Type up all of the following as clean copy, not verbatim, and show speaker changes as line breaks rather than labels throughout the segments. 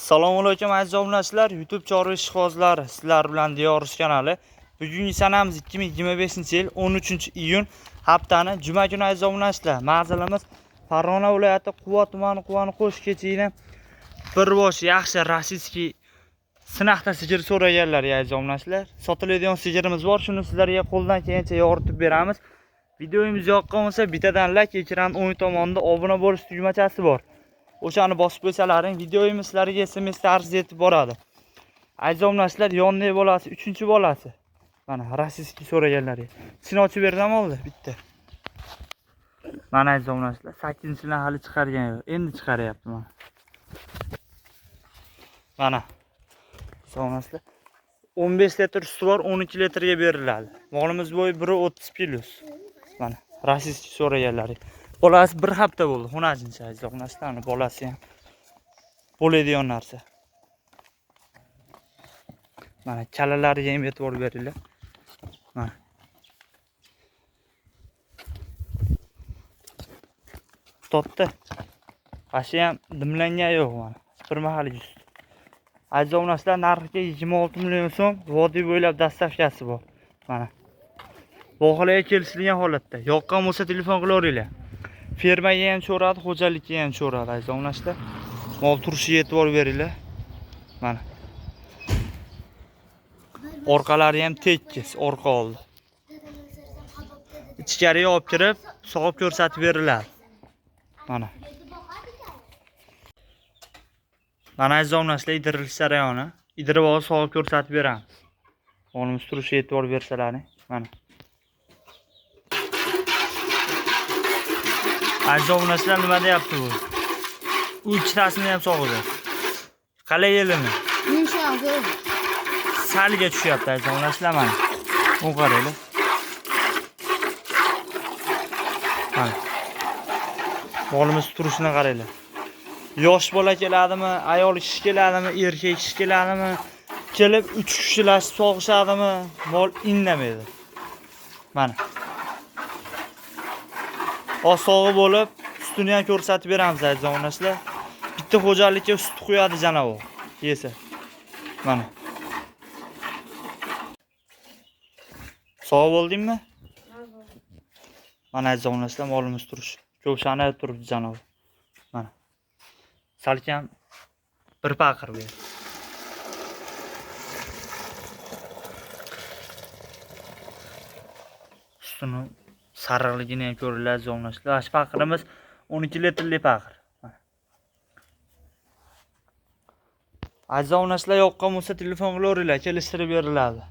Assalomu alaykum aziz obunachilar, YouTube chorva ishqibozlari, sizlar bilan Diyoruz kanali. Bugungi sanamiz 2025-yil 13-iyun haftani juma kuni aziz obunachilar. Manzilimiz Farg'ona viloyati Quva tumani Quvani qo'sh kechini bir bosh yaxshi rossiyskiy sinaqda sigir so'raganlar aziz obunachilar. Sotiladigan sigirimiz bor, shuni sizlarga qo'ldan kelgancha yoritib beramiz. Videomiz yoqqan bo'lsa bittadan like, ekran o'ng tomonida obuna bo'lish tugmachasi bor. O'shani bosib qo'ysalaring, videomiz sizlarga SMS tarzida yetib boradi. Aziz obunachilar, yonidagi bolasi 3-bolasi. Mana rossiyskiy so'raganlar. Ichini ochib berdim oldi bitta. Mana aziz obunachilar, 8-chini hali chiqargan yo'q. Endi chiqaryapti mana. Mana. Aziz obunachilar, 15 litr suti bor, 12 litrga beriladi. Molimiz bo'yi 1.30 kg. Mana rossiyskiy so'raganlar. Bolasi bir hafta bo'ldi. Xonajincha aziz obunachilar, bolasi ham bo'ladigan narsa. Mana kalalariga ham e'tibor beringlar. Mana. Topdi. Ashi ham dimlangan yo'q mana. Bir mahal just. Aziz obunachilar, narxiga 26 million so'm vodiy bo'ylab dastavkasi bor. Mana. Baholarga kelishilgan holatda. Yoqqan bo'lsa telefon qilaveringlar. Fermaga ham cho'radi, xo'jalikka ham cho'radi aziz obunachilar. Mol turishiga e'tibor beringlar. Mana. Orqalari ham tekis, orqa oldi. Ichkariga olib kirib, sog'ib ko'rsatib beriladi. Mana. Mana aziz obunachilar, idirilish jarayoni. Idirib olib sog'ib ko'rsatib beramiz. Molimiz turishiga e'tibor bersalaring. Mana. Aziz obunachilar, nima deyapti bu? U ikkitasini ham sog'idi. Qalay yelimi?
Yumshoq.
Salga tushyapti aziz obunachilar, mana. Bu qaranglar. Mana. Molimiz turishini qaranglar. Yosh bola keladimi, ayol kishi keladimi, erkak kishi keladimi? Kelib 3 kishilashib sog'ishadimi? Mol indamaydi. Mana. Osog'i bo'lib, sutini ham ko'rsatib beramiz aziz obunachilar. Bitta xo'jalikka sut qo'yadi janob. Yesa. Mana. Sog' bo'ldingmi? Mana aziz obunachilar, molimiz turish. Ko'shani turibdi janob. Mana. Salkam bir paqir bu. Sutini sariqligini ham ko'ringlar aziz obunachilar. Ash paqirimiz 12 litrli paqir. Aziz obunachilar, yoqqan bo'lsa telefon qilaveringlar, kelishtirib beriladi.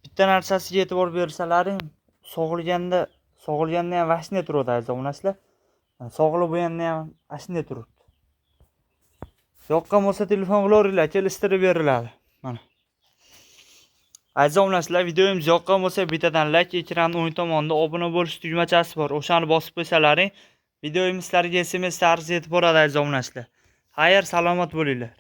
Bitta narsasiga e'tibor bersalaring, sog'ilganda ham vashne turadi aziz obunachilar. Sog'ilib bo'lganda ham ashne turibdi. Yoqqan bo'lsa telefon qilaveringlar, kelishtirib beriladi. Mana. Aziz obunachilar, videomiz yoqqan bo'lsa bittadan like, ekran o'ng tomonida obuna bo'lish tugmachasi bor. O'shani bosib qo'ysalaring, videomiz sizlarga SMS tarzida yetib boradi aziz obunachilar. Xayr, salomat bo'linglar.